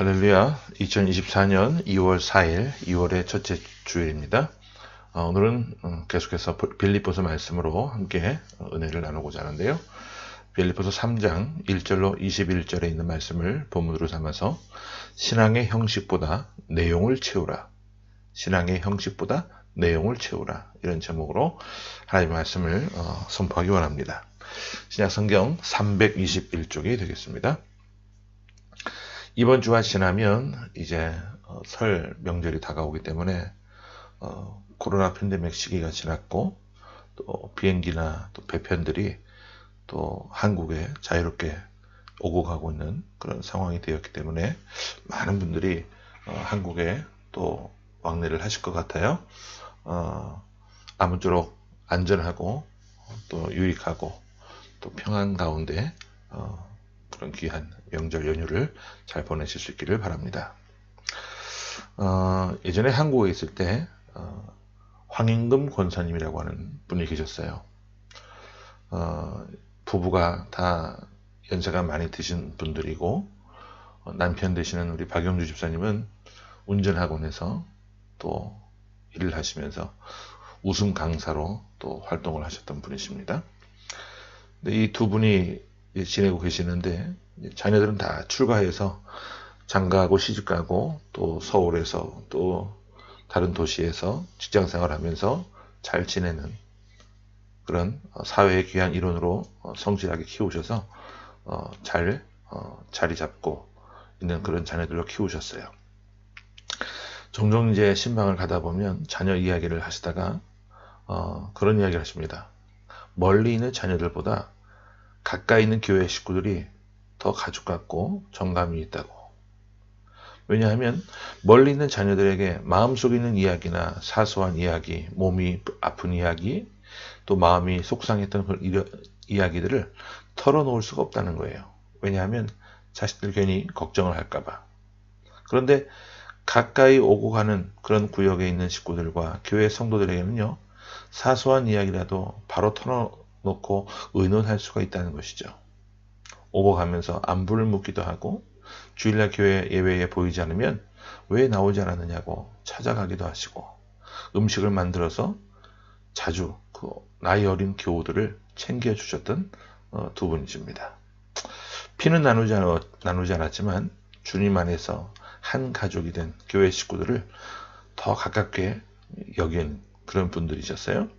할렐루야. 2024년 2월 4일 2월의 첫째 주일입니다. 오늘은 계속해서 빌립보서 말씀으로 함께 은혜를 나누고자 하는데요. 빌립보서 3장 1절로 21절에 있는 말씀을 본문으로 삼아서 신앙의 형식보다 내용을 채우라. 신앙의 형식보다 내용을 채우라. 이런 제목으로 하나님의 말씀을 선포하기 원합니다. 신약성경 321쪽이 되겠습니다. 이번 주가 지나면 이제 설 명절이 다가오기 때문에 코로나 팬데믹 시기가 지났고 또 비행기나 또 배편들이 또 한국에 자유롭게 오고 가고 있는 그런 상황이 되었기 때문에 많은 분들이 한국에 또 왕래를 하실 것 같아요. 아무쪼록 안전하고 또 유익하고 또 평안 가운데 그런 귀한 명절 연휴를 잘 보내실 수 있기를 바랍니다. 예전에 한국에 있을 때 황임금 권사님이라고 하는 분이 계셨어요. 부부가 다 연세가 많이 드신 분들이고 남편 되시는 우리 박영주 집사님은 운전학원에서 또 일을 하시면서 웃음 강사로 또 활동을 하셨던 분이십니다. 이 두 분이 지내고 계시는데 자녀들은 다 출가해서 장가하고 시집가고 또 서울에서 또 다른 도시에서 직장생활을 하면서 잘 지내는 그런 사회의 귀한 일원으로 성실하게 키우셔서 잘 자리 잡고 있는 그런 자녀들로 키우셨어요. 종종 이제 신방을 가다 보면 자녀 이야기를 하시다가 그런 이야기를 하십니다. 멀리 있는 자녀들보다 가까이 있는 교회 식구들이 더 가족 같고 정감이 있다고. 왜냐하면 멀리 있는 자녀들에게 마음속에 있는 이야기나 사소한 이야기, 몸이 아픈 이야기, 또 마음이 속상했던 그런 이야기들을 털어놓을 수가 없다는 거예요. 왜냐하면 자식들 괜히 걱정을 할까봐. 그런데 가까이 오고 가는 그런 구역에 있는 식구들과 교회 성도들에게는요, 사소한 이야기라도 바로 털어놓고 의논할 수가 있다는 것이죠. 오고 가면서 안부를 묻기도 하고 주일날 교회 예배에 보이지 않으면 왜 나오지 않았느냐고 찾아가기도 하시고 음식을 만들어서 자주 그 나이 어린 교우들을 챙겨주셨던 두 분이십니다. 피는 나누지 않았지만 주님 안에서 한 가족이 된 교회 식구들을 더 가깝게 여긴 그런 분들이셨어요.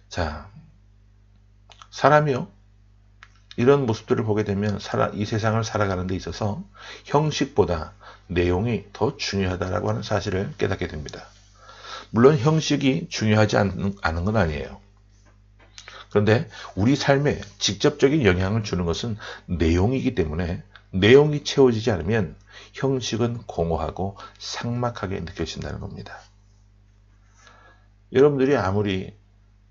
자, 사람이요, 이런 모습들을 보게 되면 이 세상을 살아가는 데 있어서 형식보다 내용이 더 중요하다라고 하는 사실을 깨닫게 됩니다. 물론 형식이 중요하지 않은 건 아니에요. 그런데 우리 삶에 직접적인 영향을 주는 것은 내용이기 때문에 내용이 채워지지 않으면 형식은 공허하고 삭막하게 느껴진다는 겁니다. 여러분들이 아무리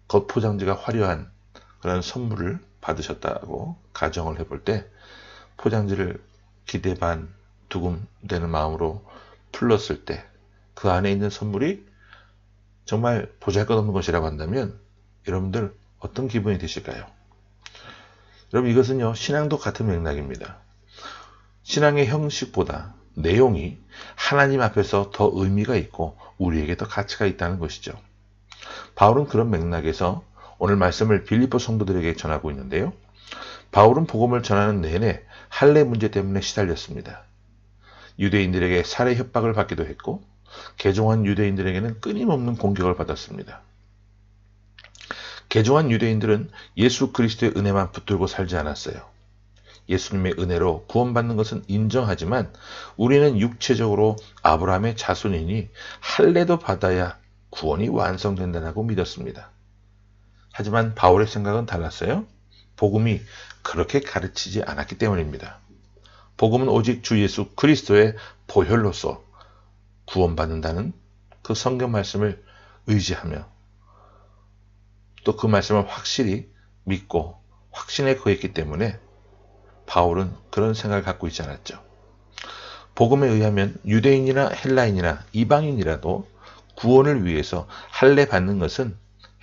겉포장지가 화려한 그런 선물을 받으셨다고 가정을 해볼 때 포장지를 기대 반 두근대는 마음으로 풀렀을 때 그 안에 있는 선물이 정말 보잘것없는 것이라고 한다면 여러분들 어떤 기분이 드실까요? 여러분, 이것은요, 신앙도 같은 맥락입니다. 신앙의 형식보다 내용이 하나님 앞에서 더 의미가 있고 우리에게 더 가치가 있다는 것이죠. 바울은 그런 맥락에서 오늘 말씀을 빌립보 성도들에게 전하고 있는데요. 바울은 복음을 전하는 내내 할례 문제 때문에 시달렸습니다. 유대인들에게 살해 협박을 받기도 했고 개종한 유대인들에게는 끊임없는 공격을 받았습니다. 개종한 유대인들은 예수 그리스도의 은혜만 붙들고 살지 않았어요. 예수님의 은혜로 구원받는 것은 인정하지만 우리는 육체적으로 아브라함의 자손이니 할례도 받아야 구원이 완성된다고 믿었습니다. 하지만 바울의 생각은 달랐어요. 복음이 그렇게 가르치지 않았기 때문입니다. 복음은 오직 주 예수 그리스도의 보혈로서 구원받는다는 그 성경 말씀을 의지하며 또 그 말씀을 확실히 믿고 확신에 거했기 때문에 바울은 그런 생각을 갖고 있지 않았죠. 복음에 의하면 유대인이나 헬라인이나 이방인이라도 구원을 위해서 할례 받는 것은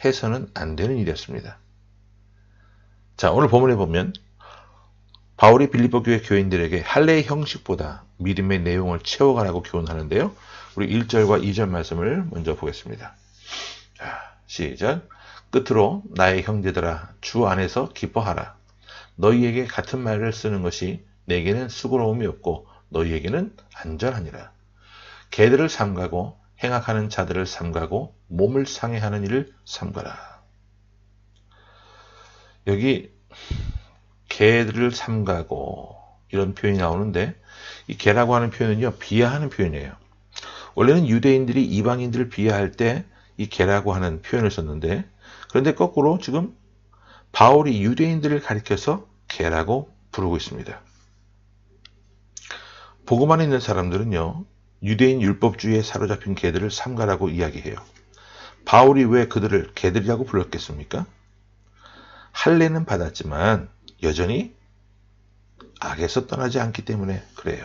해서는 안 되는 일이었습니다. 자, 오늘 본문에 보면 바울이 빌립보 교회 교인들에게 할례의 형식보다 믿음의 내용을 채워가라고 교훈하는데요. 우리 1절과 2절 말씀을 먼저 보겠습니다. 자, 시작. 끝으로 나의 형제들아 주 안에서 기뻐하라. 너희에게 같은 말을 쓰는 것이 내게는 수고로움이 없고 너희에게는 안전하니라. 개들을 삼가고 행악하는 자들을 삼가고 몸을 상해하는 일을 삼가라. 여기 개들을 삼가고 이런 표현이 나오는데 이 개라고 하는 표현은요 비하하는 표현이에요. 원래는 유대인들이 이방인들을 비하할 때 이 개라고 하는 표현을 썼는데 그런데 거꾸로 지금 바울이 유대인들을 가리켜서 개라고 부르고 있습니다. 복음 안에 있는 사람들은요 유대인 율법주의에 사로잡힌 개들을 삼가라고 이야기해요. 바울이 왜 그들을 개들이라고 불렀겠습니까? 할례는 받았지만 여전히 악에서 떠나지 않기 때문에 그래요.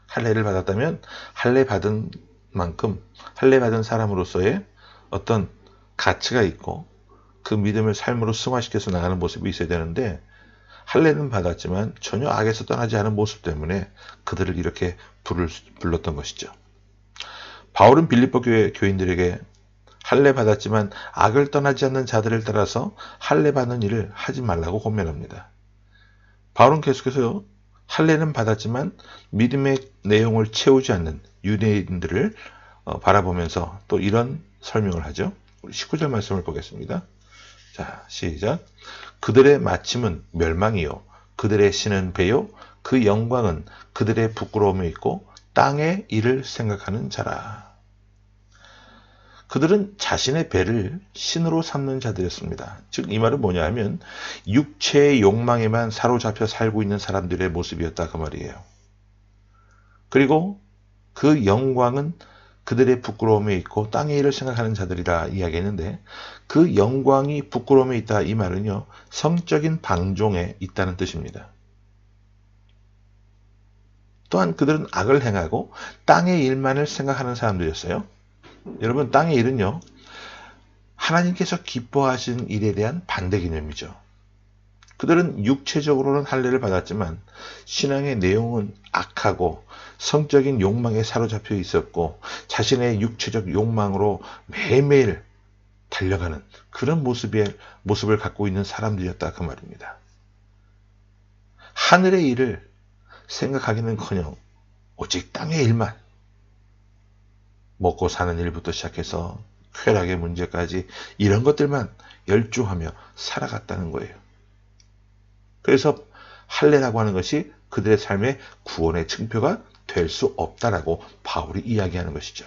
할례를 받았다면 할례 받은 만큼 할례 받은 사람으로서의 어떤 가치가 있고 그 믿음을 삶으로 승화시켜서 나가는 모습이 있어야 되는데 할례는 받았지만 전혀 악에서 떠나지 않은 모습 때문에 그들을 이렇게 불렀던 것이죠. 바울은 빌립보 교회 교인들에게 할례 받았지만 악을 떠나지 않는 자들을 따라서 할례 받는 일을 하지 말라고 권면합니다. 바울은 계속해서 할례는 받았지만 믿음의 내용을 채우지 않는 유대인들을 바라보면서 또 이런 설명을 하죠. 우리 19절 말씀을 보겠습니다. 자, 시작. 그들의 마침은 멸망이요 그들의 신은 배요 그 영광은 그들의 부끄러움에 있고 땅의 일을 생각하는 자라. 그들은 자신의 배를 신으로 삼는 자들이었습니다. 즉 이 말은 뭐냐 하면 육체의 욕망에만 사로잡혀 살고 있는 사람들의 모습이었다 그 말이에요. 그리고 그 영광은 그들의 부끄러움에 있고 땅의 일을 생각하는 자들이라 이야기했는데 그 영광이 부끄러움에 있다 이 말은요 성적인 방종에 있다는 뜻입니다. 또한 그들은 악을 행하고 땅의 일만을 생각하는 사람들이었어요. 여러분 땅의 일은요 하나님께서 기뻐하신 일에 대한 반대 개념이죠. 그들은 육체적으로는 할례를 받았지만 신앙의 내용은 악하고 성적인 욕망에 사로잡혀 있었고 자신의 육체적 욕망으로 매일매일 달려가는 그런 모습을 갖고 있는 사람들이었다 그 말입니다. 하늘의 일을 생각하기는커녕 오직 땅의 일만 먹고 사는 일부터 시작해서 쾌락의 문제까지 이런 것들만 열중하며 살아갔다는 거예요. 그래서 할례라고 하는 것이 그들의 삶의 구원의 증표가 될 수 없다라고 바울이 이야기하는 것이죠.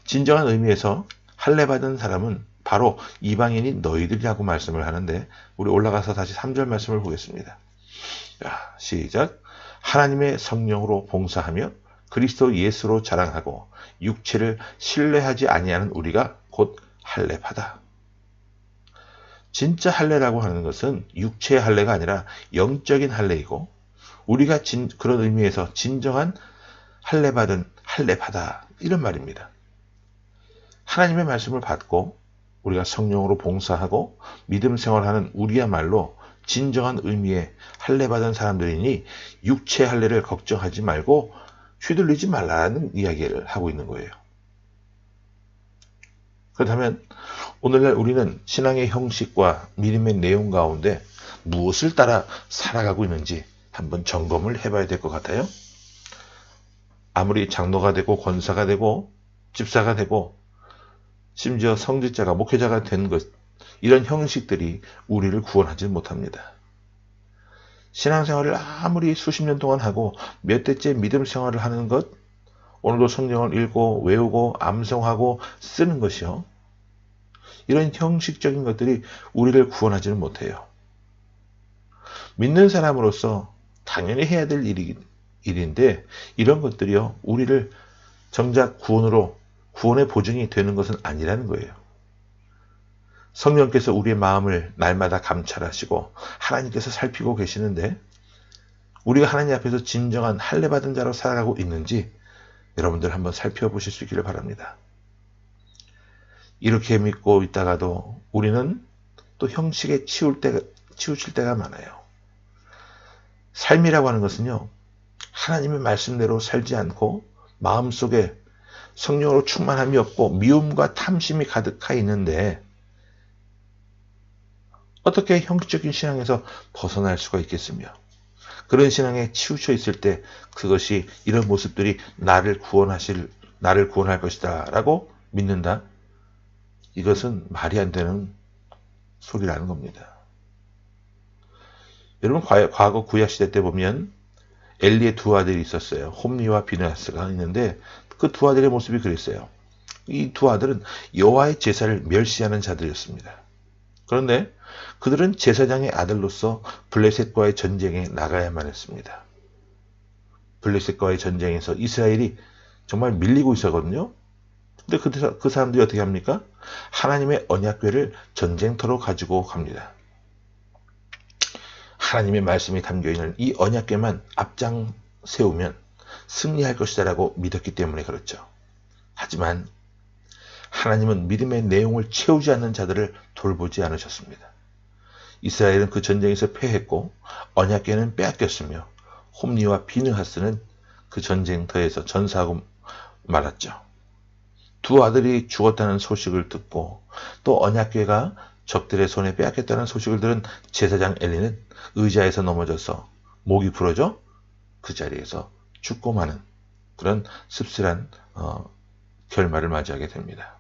진정한 의미에서 할례 받은 사람은 바로 이방인이 너희들이라고 말씀을 하는데 우리 올라가서 다시 3절 말씀을 보겠습니다. 자, 시작. 하나님의 성령으로 봉사하며 그리스도 예수로 자랑하고 육체를 신뢰하지 아니하는 우리가 곧 할례파다. 진짜 할례라고 하는 것은 육체의 할례가 아니라 영적인 할례이고 우리가 그런 의미에서 진정한 할례받은 할례파다 이런 말입니다. 하나님의 말씀을 받고 우리가 성령으로 봉사하고 믿음 생활하는 우리야말로 진정한 의미의 할례받은 사람들이니 육체 할례를 걱정하지 말고 휘둘리지 말라는 이야기를 하고 있는 거예요. 그렇다면 오늘날 우리는 신앙의 형식과 믿음의 내용 가운데 무엇을 따라 살아가고 있는지 한번 점검을 해봐야 될 것 같아요. 아무리 장로가 되고 권사가 되고 집사가 되고 심지어 성직자가 목회자가 된 것 이런 형식들이 우리를 구원하지 못합니다. 신앙생활을 아무리 수십 년 동안 하고 몇 대째 믿음 생활을 하는 것 오늘도 성경을 읽고 외우고 암송하고 쓰는 것이요. 이런 형식적인 것들이 우리를 구원하지는 못해요. 믿는 사람으로서 당연히 해야 될 일인데 이런 것들이요. 우리를 정작 구원의 보증이 되는 것은 아니라는 거예요. 성령께서 우리의 마음을 날마다 감찰하시고 하나님께서 살피고 계시는데 우리가 하나님 앞에서 진정한 할례받은 자로 살아가고 있는지 여러분들 한번 살펴보실 수 있기를 바랍니다. 이렇게 믿고 있다가도 우리는 또 형식에 치우칠 때가 많아요. 삶이라고 하는 것은요, 하나님의 말씀대로 살지 않고 마음속에 성령으로 충만함이 없고 미움과 탐심이 가득하 있는데 어떻게 형식적인 신앙에서 벗어날 수가 있겠으며, 그런 신앙에 치우쳐 있을 때 그것이 이런 모습들이 나를 구원할 것이다 라고 믿는다? 이것은 말이 안 되는 소리라는 겁니다. 여러분, 과거 구약시대 때 보면 엘리의 두 아들이 있었어요. 홈리와 비느하스가 있는데 그 두 아들의 모습이 그랬어요. 이 두 아들은 여호와의 제사를 멸시하는 자들이었습니다. 그런데 그들은 제사장의 아들로서 블레셋과의 전쟁에 나가야만 했습니다. 블레셋과의 전쟁에서 이스라엘이 정말 밀리고 있었거든요. 근데 그 사람들이 어떻게 합니까? 하나님의 언약궤를 전쟁터로 가지고 갑니다. 하나님의 말씀이 담겨있는 이 언약궤만 앞장 세우면 승리할 것이다 라고 믿었기 때문에 그렇죠. 하지만 하나님은 믿음의 내용을 채우지 않는 자들을 돌보지 않으셨습니다. 이스라엘은 그 전쟁에서 패했고 언약궤는 빼앗겼으며 홈리와 비느하스는 그 전쟁터에서 전사하고 말았죠. 두 아들이 죽었다는 소식을 듣고 또 언약궤가 적들의 손에 빼앗겼다는 소식을 들은 제사장 엘리는 의자에서 넘어져서 목이 부러져 그 자리에서 죽고 마는 그런 씁쓸한 결말을 맞이하게 됩니다.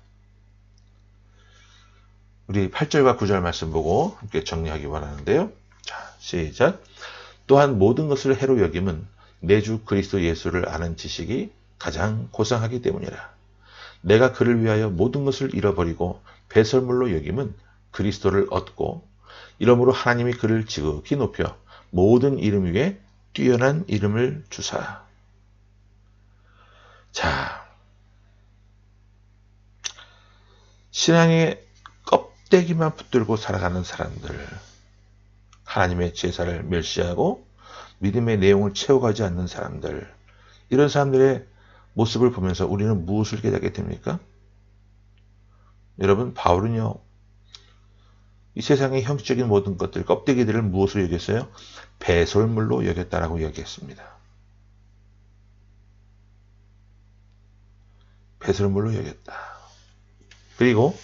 우리 8절과 9절 말씀 보고 함께 정리하기 바라는데요. 자, 시작. 또한 모든 것을 해로 여김은 내 주 그리스도 예수를 아는 지식이 가장 고상하기 때문이라. 내가 그를 위하여 모든 것을 잃어버리고 배설물로 여김은 그리스도를 얻고 이러므로 하나님이 그를 지극히 높여 모든 이름 위에 뛰어난 이름을 주사. 자, 신앙의 껍데기만 붙들고 살아가는 사람들, 하나님의 제사를 멸시하고 믿음의 내용을 채워가지 않는 사람들, 이런 사람들의 모습을 보면서 우리는 무엇을 깨닫게 됩니까? 여러분, 바울은요, 이 세상의 형식적인 모든 것들, 껍데기들을 무엇으로 여겼어요? 배설물로 여겼다라고 이야기했습니다. 배설물로 여겼다. 그리고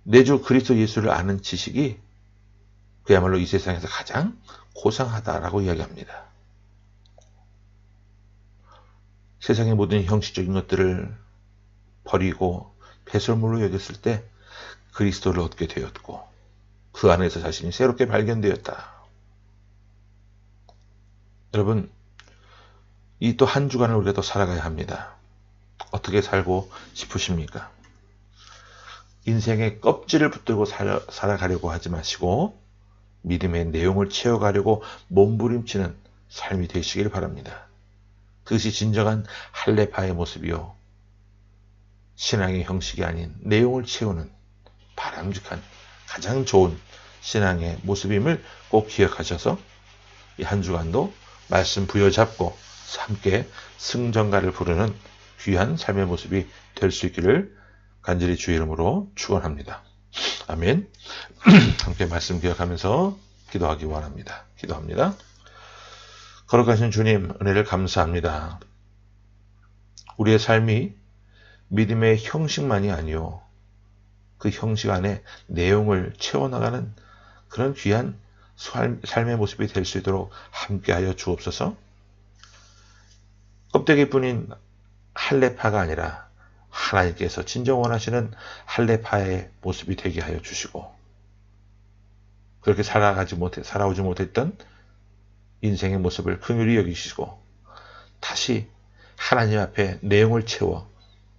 내 주 그리스도 예수를 아는 지식이 그야말로 이 세상에서 가장 고상하다라고 이야기합니다. 세상의 모든 형식적인 것들을 버리고 배설물로 여겼을 때 그리스도를 얻게 되었고 그 안에서 자신이 새롭게 발견되었다. 여러분, 이 또 한 주간을 우리가 또 살아가야 합니다. 어떻게 살고 싶으십니까? 인생의 껍질을 붙들고 살아가려고 하지 마시고 믿음의 내용을 채워가려고 몸부림치는 삶이 되시길 바랍니다. 그것이 진정한 할례파의 모습이요, 신앙의 형식이 아닌 내용을 채우는 바람직한 가장 좋은 신앙의 모습임을 꼭 기억하셔서 이 한 주간도 말씀 부여잡고 함께 승전가를 부르는 귀한 삶의 모습이 될 수 있기를 간절히 주의 이름으로 축원합니다. 아멘. 함께 말씀 기억하면서 기도하기 원합니다. 기도합니다. 거룩하신 주님, 은혜를 감사합니다. 우리의 삶이 믿음의 형식만이 아니요, 그 형식 안에 내용을 채워나가는 그런 귀한 삶의 모습이 될 수 있도록 함께하여 주옵소서. 껍데기뿐인 할례파가 아니라 하나님께서 진정 원하시는 할례파의 모습이 되게 하여 주시고, 그렇게 살아오지 못했던 인생의 모습을 긍휼히 여기시고 다시 하나님 앞에 내용을 채워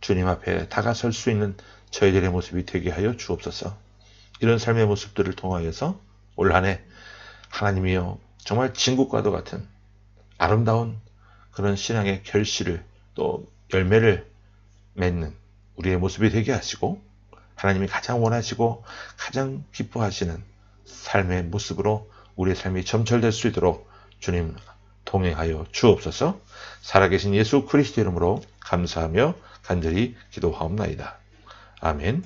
주님 앞에 다가설 수 있는 저희들의 모습이 되게 하여 주옵소서. 이런 삶의 모습들을 통하여서 올 한 해 하나님이여 정말 진국과도 같은 아름다운 그런 신앙의 결실을 또 열매를 맺는 우리의 모습이 되게 하시고, 하나님이 가장 원하시고 가장 기뻐하시는 삶의 모습으로 우리의 삶이 점철될 수 있도록 주님 동행하여 주옵소서. 살아계신 예수 그리스도 이름으로 감사하며 간절히 기도하옵나이다. 아멘.